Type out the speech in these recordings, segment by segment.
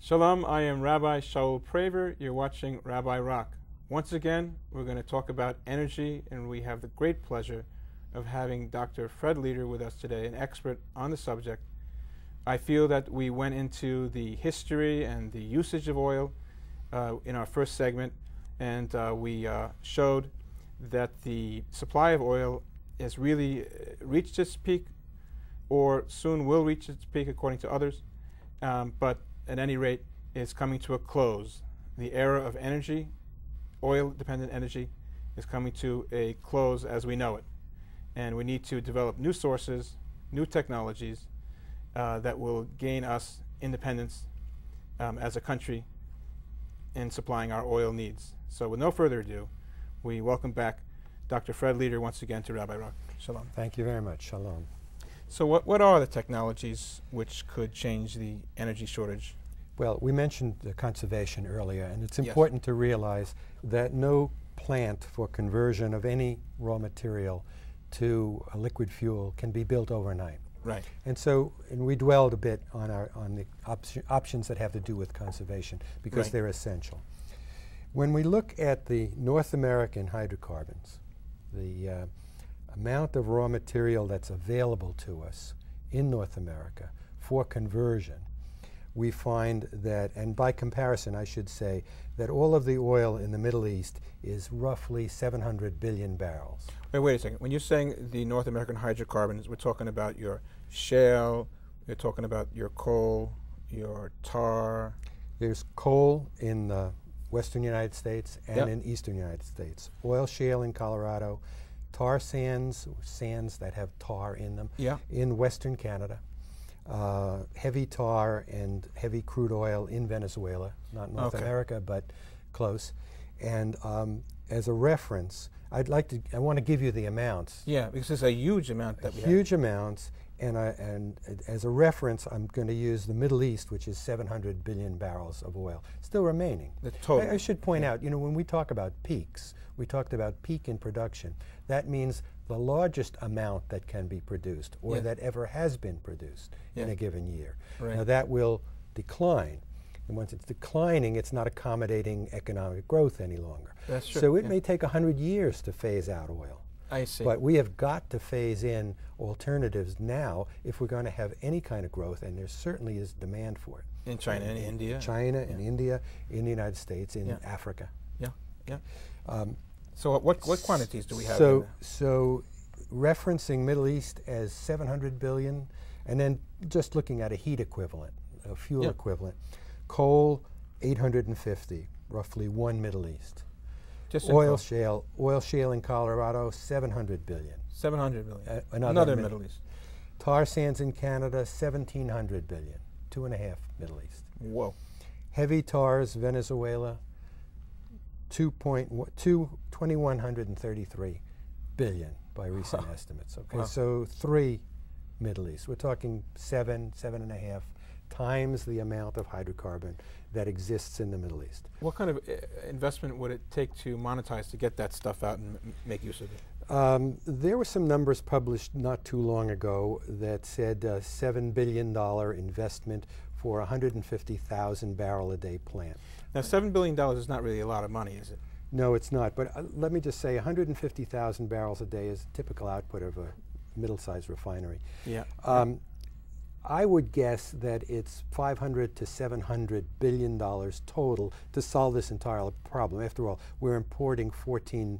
Shalom, I am Rabbi Shaul Praver. You're watching Rabbi Rock. Once again, we're going to talk about energy, and we have the great pleasure of having Dr. Fred Leder with us today, an expert on the subject. I feel that we went into the history and the usage of oil in our first segment, and we showed that the supply of oil has really reached its peak, or soon will reach its peak according to others, but at any rate is coming to a close. The era of energy, oil-dependent energy, is coming to a close as we know it. And we need to develop new sources, new technologies that will gain us independence as a country in supplying our oil needs. So with no further ado, we welcome back Dr. Fred Leder once again to Rabbi Rock. Shalom. Thank you very much. Shalom. So what are the technologies which could change the energy shortage? Well, we mentioned conservation earlier, and it's important to realize that no plant for conversion of any raw material to a liquid fuel can be built overnight. Right. And so, we dwelled a bit on the options that have to do with conservation because they're essential. When we look at the North American hydrocarbons, the amount of raw material that's available to us in North America for conversion, we find that, and by comparison I should say, that all of the oil in the Middle East is roughly 700 billion barrels. Wait a second. When you're saying the North American hydrocarbons, we're talking about your shale, you're talking about your coal, your tar. There's coal in the western United States and in eastern United States. Oil shale in Colorado, tar sands, sands that have tar in them, in western Canada. Heavy tar and heavy crude oil in Venezuela, not North America, but close. And as a reference, I want to give you the amounts. Yeah, because it's a huge amount that we have. Huge amounts, and as a reference, I'm going to use the Middle East, which is 700 billion barrels of oil still remaining. The total. I should point out, when we talk about peaks, we talked about peak in production. That means the largest amount that can be produced, or that ever has been produced in a given year. Right. Now that will decline, and once it's declining, it's not accommodating economic growth any longer. That's true. So it may take 100 years to phase out oil. I see. But we have got to phase in alternatives now if we're going to have any kind of growth, and there certainly is demand for it. In China and India. China and India, in the United States, in Africa. So what quantities do we have? So referencing Middle East as 700 billion, and then just looking at a heat equivalent, a fuel equivalent, coal 850, roughly one Middle East. Just oil shale in Colorado 700 billion. 700 billion. Another Middle East. Tar sands in Canada 1,700 billion, 2.5 Middle East. Whoa. Heavy tars Venezuela 2,133 billion by recent estimates. Okay, so 3 Middle East. We're talking 7.5 times the amount of hydrocarbon that exists in the Middle East. What kind of investment would it take to monetize, to get that stuff out and make use of it? There were some numbers published not too long ago that said $7 billion investment for a 150,000 barrel a day plant. Now $7 billion is not really a lot of money, is it? No, it's not. But let me just say 150,000 barrels a day is typical output of a middle-sized refinery. Yeah. I would guess that it's $500 to $700 billion total to solve this entire problem. After all, we're importing 14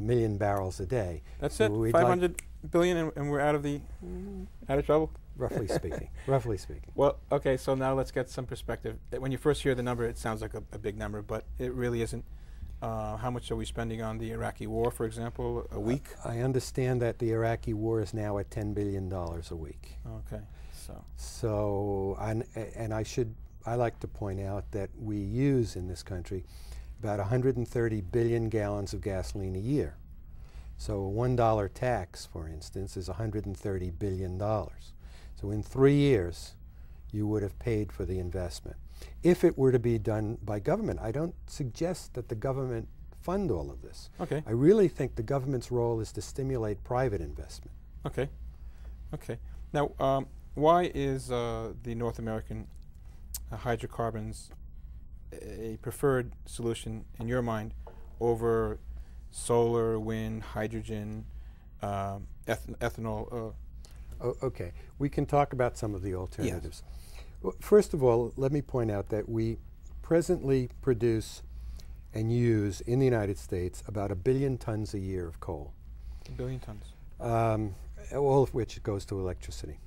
million barrels a day. That's it. 500 billion, and we're out of trouble. Roughly speaking. Roughly speaking. Well, okay. So now let's get some perspective. When you first hear the number, it sounds like a big number, but it really isn't. How much are we spending on the Iraqi war, for example, a week? I understand that the Iraqi war is now at $10 billion a week. Okay. So, and I like to point out that we use in this country about 130 billion gallons of gasoline a year. So a $1 tax, for instance, is $130 billion. So in 3 years, you would have paid for the investment. If it were to be done by government, I don't suggest that the government fund all of this. Okay. I really think the government's role is to stimulate private investment. Okay. Okay. Now, why is the North American hydrocarbons a preferred solution in your mind over solar, wind, hydrogen, ethanol? Okay, we can talk about some of the alternatives. Yes. Well, first of all, let me point out that we presently produce and use in the United States about 1 billion tons a year of coal. 1 billion tons. All of which goes to electricity.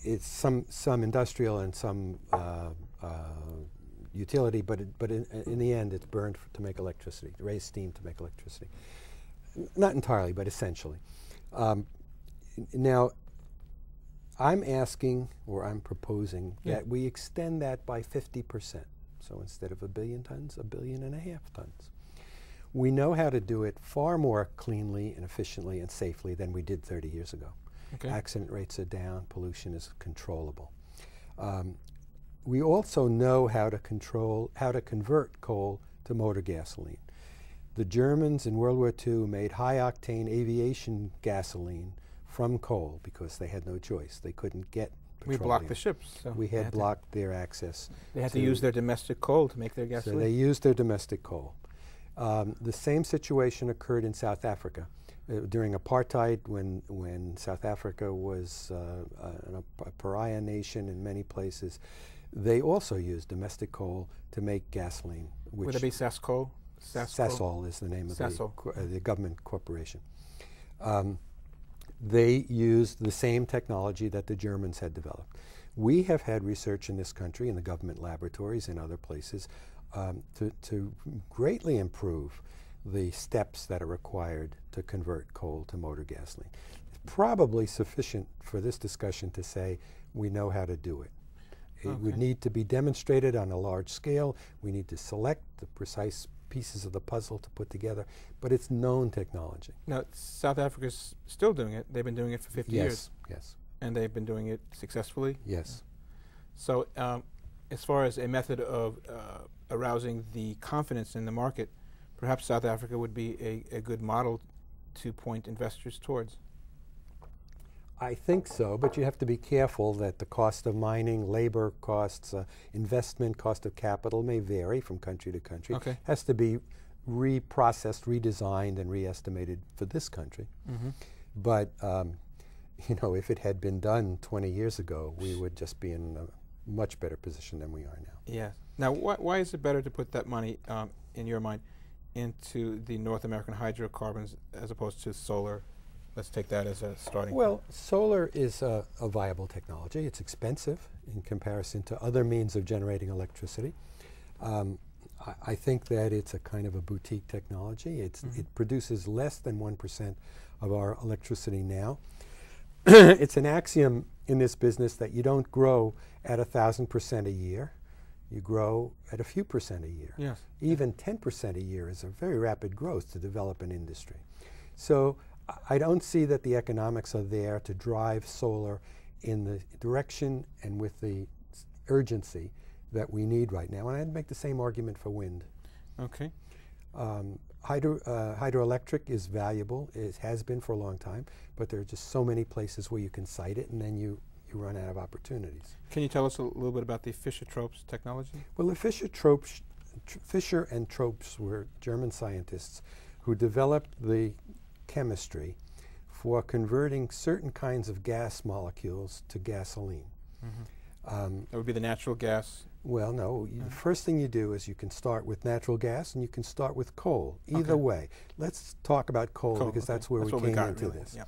It's some industrial and some utility, but in the end it's burned to make electricity, to raise steam to make electricity. Not entirely, but essentially. Now, I'm asking, or I'm proposing, that we extend that by 50%. So instead of 1 billion tons, 1.5 billion tons. We know how to do it far more cleanly and efficiently and safely than we did 30 years ago. Okay. Accident rates are down, pollution is controllable. We also know how to convert coal to motor gasoline. The Germans in World War II made high-octane aviation gasoline from coal because they had no choice. They couldn't get petroleum. We blocked the ships. So we had blocked their access. They had to use their domestic coal to make their gasoline. So they used their domestic coal. The same situation occurred in South Africa. During apartheid, when South Africa was a pariah nation in many places, they also used domestic coal to make gasoline. Would it be Sasol? Sasol is the name of the government corporation. They used the same technology that the Germans had developed. We have had research in this country, in the government laboratories and other places, to greatly improve the steps that are required to convert coal to motor gasoline. It's probably sufficient for this discussion to say we know how to do it. It would need to be demonstrated on a large scale. We need to select the precise pieces of the puzzle to put together, but it's known technology. Now, South Africa's still doing it. They've been doing it for 50 years. Yes. And they've been doing it successfully? Yes. So as far as a method of arousing the confidence in the market, perhaps South Africa would be a good model to point investors towards. I think so, but you have to be careful that the cost of mining, labor costs, investment, cost of capital may vary from country to country. Okay. Has to be reprocessed, redesigned, and re-estimated for this country. But you know, if it had been done 20 years ago, we would just be in a much better position than we are now. Yes. Now, why is it better to put that money, in your mind, into the North American hydrocarbons as opposed to solar? Let's take that as a starting point. Well, solar is a viable technology. It's expensive in comparison to other means of generating electricity. I think that it's a kind of a boutique technology. It produces less than 1% of our electricity now. It's an axiom in this business that you don't grow at 1,000% a year. You grow at a few percent a year. Yes. Even 10% a year is a very rapid growth to develop an industry. So I don't see that the economics are there to drive solar in the direction and with the urgency that we need right now. And I'd make the same argument for wind. Okay. Hydroelectric is valuable. It has been for a long time, but there are just so many places where you can site it, and then you run out of opportunities. Can you tell us a little bit about the Fischer-Tropsch technology? Well, the Fischer and Tropsch were German scientists who developed the chemistry for converting certain kinds of gas molecules to gasoline. That would be the natural gas? Well, no. The first thing you do is you can start with natural gas and you can start with coal. Either way. Let's talk about coal because that's where we came into this. Yeah.